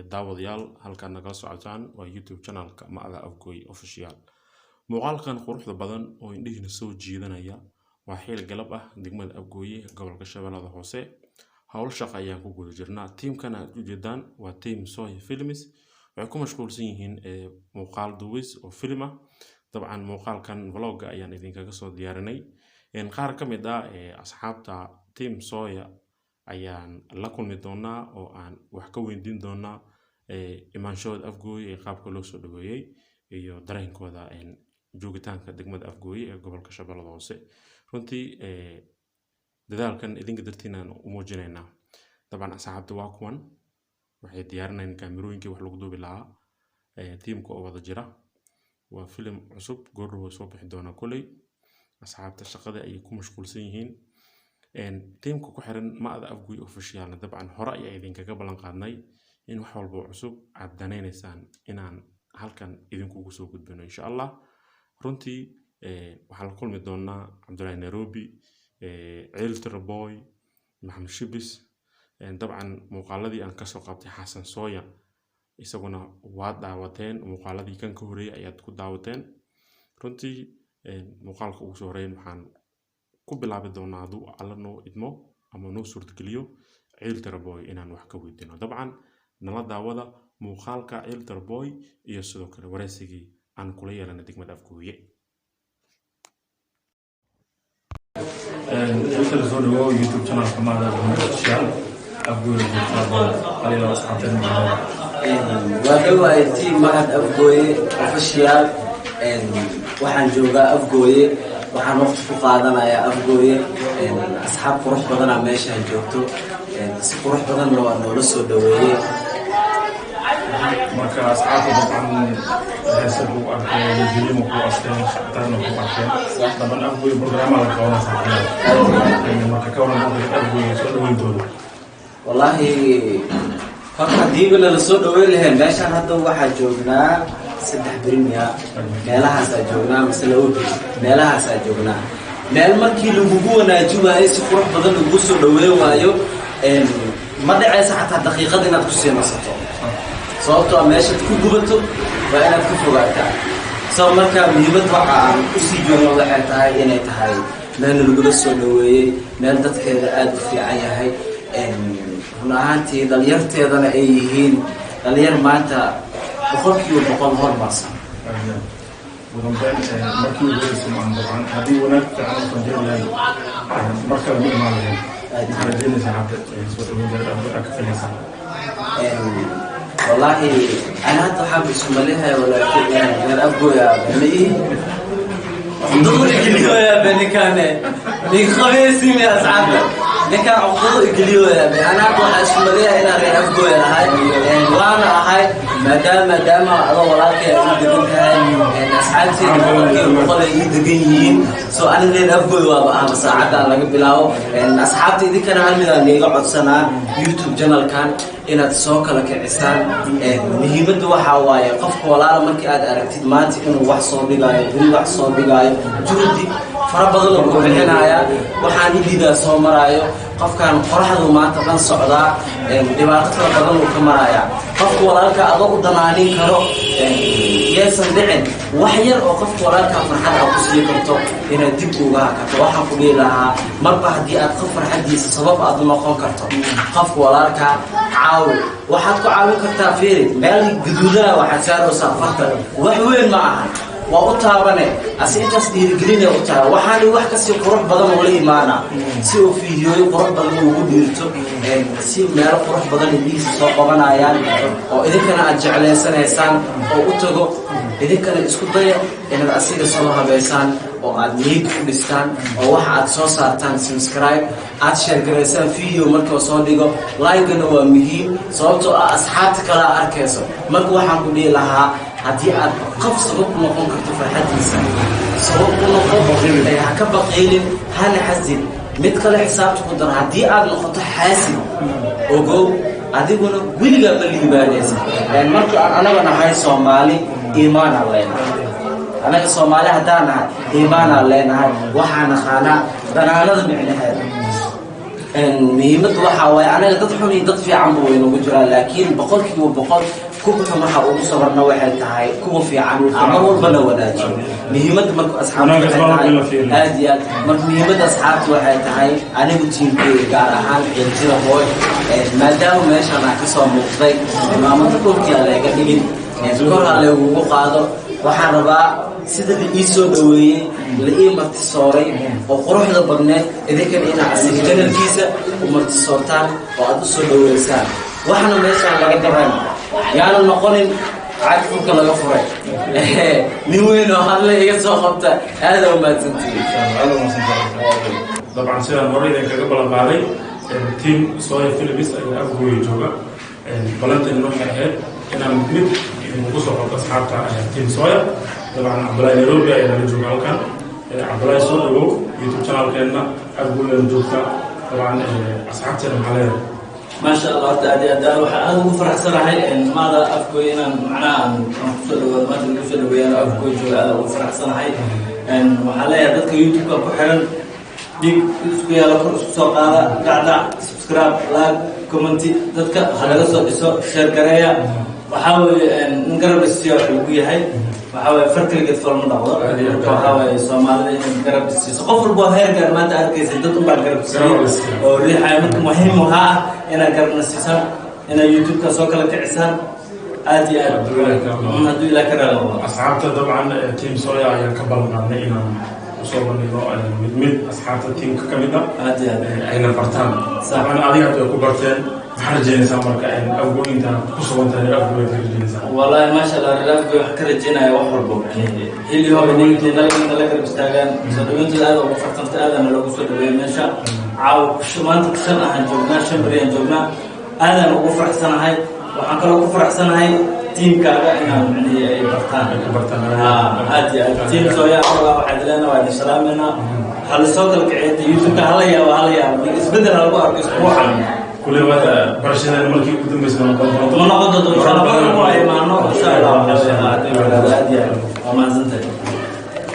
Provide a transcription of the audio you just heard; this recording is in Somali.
daawadayaal halkaan nagala socotaan waa YouTube channelka Macda Afgooy Official. Muuqaalkan quruxda badan oo indhihiina soo jiidanaya waa xil galab ah degmada Afgooy gobolka Shabeellaha Hoose. Hawl shaqo ayaan ku guda jirnaa. Teamkan aad u jeedaan waa team Soy Films. Waxay ku mashquulsan yihiin muuqaal duubis oo film ah. Dabcan muuqaalkan vlog ayaan idinkaga soo diyaarinay. Qaar ka mid ah asxaabta team Soy ayaan la kulmi doonaa oo aan wax ka weydiin doonaa imaanshooda Afgooy ee qaabka loo soo dhaweeyay iyo dareenkooda joogitaanka degmada Afgooy ee gobolka Shabeellaha Hoose. Runtii dadaalkan idinka dartiina u muujinaynaa. Dabcan asxaabta waa kuwan waxay diyaarinayaan kaamirooyinkii wax lagu duubi lahaa teamka oo wada jira. Waa film cusub goor soo bixi doona kulay. Asxaabta shaqada ay ku mashquulsan yihiin teamka ku xiran Macda Afgooy Official dabcan hore ayaa idinkaga ballan qaadnay in wax walba cusub aad danaynaysaan inaan halkan idinkugu soo gudbino insha Allah. Runtii waxaan la kulmi doonaa Cabdullaahi Nairobi, Ciiltira Boy, Maxamed Shibis. Dabcan muuqaaladii aan ka soo qabtay Xasan Sooya isaguna waa daawateen muuqaaladii kan ka horeeyay ayaad ku daawateen. Runtii muuqaalka ugu soo horeeyay waxaan ku bilaabi doonaa haduu alla noo idmo ama noo suurtageliyo Ciiltira Boy inaan wax ka weydiino. Dabcan nala daawada muuqaalka Ciiltira Boy iyo sidoo kale wareysigii aan kula yeelanay degmada Afgooy. Ciiltira soo dhawow YouTube channelka Macda Afgooy Official. Afgooy Official asxaabteen waa team Macda Afgooy Official waxaan joogaa Afgooy waxaan waqti ku qaadanayaa Afgooy asxaab qurux badan meesha joogto si qurux badan waa noola soo dhaweeyay. marka asxaabta dabcan heesad ugu arkay video ku asteen shaqadan ku arkay dabcan Afgooy barnaamij la qabanaa saxan marka ka waran Afgooy soo dhaweyn doono. wallahi horta diiba la soo dhaweyn lahayn meeshan hadda waxaa joognaa 3 birinya meelahaas ay joognaa misla oo meelahaas ay joognaa meel markii lagu wanaajiyo si qurux badan lagu soo dhaweeyo waayo ma dhacaysa xataa daqiiqad inaad ku seenasato sababtoo ah meesha ku gubato waa inaad ka fogaataa soo marka muhiimad waxa aan u sii joogno waxay tahay inay tahay meel lagu soo dhaweeyay meel dadkeeda aad u fiican yahay runaantii dhalinyarteedana ay yihiin dhalinyar maanta boqol hormarsan. markii uu leeyahay aan dabcan hadii wanaag fiican oo jiraan marka uu imaanayo hadii saxaabta soo dhaweyn jiraan ka filaysan والله أنا أتحب اسم لها ولا من أبويا بني دور إجليو يا بني كان من خميس من أصحاب لك عقود إجليو يا بني أنا أتحب اسم لها هنا غير أبويا هاي وأنا هاي مدام الله وراك يدقون هاي أصحاب سيدي وقال يدقين سو أنا غير أبويا وأبقى مساعدة على قبلاو أصحابتي دي كان عالمي اللي يقعد سنة يوتيوب channel كان inaad soo kala kicisaan muhiimadu waxa waaye qofka walaalo markii aad aragtid maanta inuu wax soo dhigayo buri wax soo dhigayo juhdi fara badan oo bixinaya waxaan idida soo marayo qofkan qoraxdu maanta dhan socdaa dhibaato fara badan oo ka maraya qofka walaalka adoo u danaanin karo yeesan dhicin wax yar oo qofka walaalka farxad ah ku sii karto inaad dib uga hakato waxaan ku leeyahay marba hadii aad qof farxadiisa sabab aad u noqon karto qofka walaalka waxaad ku caawin kartaa fiiri meel guduudana waxaad saaraysaa farta wax weyn ma aha waa u taabane asintaas dhiirigelinay u tahay waxaan wax ka sii qurux badan oo la imaana si uu fiidiyooyo qurux badan ugu dhiirto si meel qurux badan idinka soo qabanayaan oo idinkana aad jecleysanaysaan oo u tago idinkana isku daya inaad asiga soo habeysaan oo aad niyad ku dhistaan oo waxa aad soo saartaan subscribe aad share gareysaan video marka soo dhigo like-na waa muhiim sababtoo ah asxaabta kala arkayso marka waxaan ku dhihi lahaa hadii aad qof sabab u noqon karto farxadiisa sabab u noqon ha ka baqaylin hana xasin mid kale xisaabta ku dar hadii aad noqoto xaasid ogow adiguna wiliga ma liibaanaysa marka anaga nahay Soomaali iimaan leenahay anaga Soomaali hadaan nahay iimaan leenahay waxaan qaana danaanada micnaheeda muhiimadda waxaa waaye anaga dad xun iyo dad fiican buu inagu jiraa laakiin boqolkiiba boqol kuwa xun waxa ugu sabarna waxay tahay kuwa fiican mar walba la wanaajiyo muhiimadda marka asxaabta waxay tahay aad iyo aad marka muhiimadda asxaabta waxay tahay anigu tiimkeyga gaar ahaan ciljida hooy maadaama meeshaan aan kasoo muuqday maamada dhulkii aan laga dhigin kor ha lagugu qaado waxaan rabaa sida la ii soo dhaweeyey la ii martisooray oo quruxda badneed idinkana inaad asiga janalkiisa u martisoortaan oo aad u soo dhaweysaan waxna meeshaan laga garan yaanu noqonin cagfulka laga furay nin weyn oo hadla iga soo qabta aada u mahadsantihiin dabcan sidaan hore idinkaga ballan qaaday tiim Soya Philips ayaa afgooya jooga balantan waxay ahayd inaan mid idinku soo qabto asxaabta tiim Soya dabcan Cabdullaahi Nairobi ayaa nala jooga halkan Cabdullaahi soo dhawow YouTube channelkeena afgooya joogta dabcan asxaabteena maxaa leedahay ما شاء الله تعالى هذا وحنا وفرح صراحة إن ماذا أفكر إن معناه نقصد ما تنقصد ويا أفكر جو هذا وفرح صراحة إن وحلا يدك يوتيوب كحرن ديك سكيا لكم سوق هذا قاعدة سبسكرايب لايك كومنتي دتك هذا قصة شير كريا وحاول نقرب السياق الوجيه هاي وحاول فرق اللي قد المنطقة وحاول الصومالي نقرب السياق سقف البوهير كان ما تعرف كيف تدتم بعد قرب السياق واللي حياتك مهم وها إنا قرب السياق إنا يوتيوب كسوق لك عسان آدي هدو إلى كرر أصحابته طبعا تيم Soya يا كبر معنا إنا وصلنا مدمن أصحابته تيم كمدة آدي أين البرتان طبعا أديها تكبرتين حرجين سامرك أين أقول أنت كسرون تاني أقول ترجين سام والله ما شاء الله رلاف بحكرجينا يوحربوا يعني اللي هو بديك لذلك بستاجان صدقين هذا وفرتمت هذا من لو صدق بيمشى عاو شمان تكسرنا هنجوبنا شمبرين جوبنا هذا لو فرح سنة هاي وحنا لو فرح سنة هاي تيم كذا إحنا يعني برتان هادي تيم Soya الله واحد لنا واحد سلامنا هل الصوت القعيد يوتيوب هلا وهلا يسبدل هالبارك أسبوعا كل وقت برشلونة الملكي قدام بس ما نقدر ما نقدر إن شاء الله ما نقدر إن شاء الله ما زلت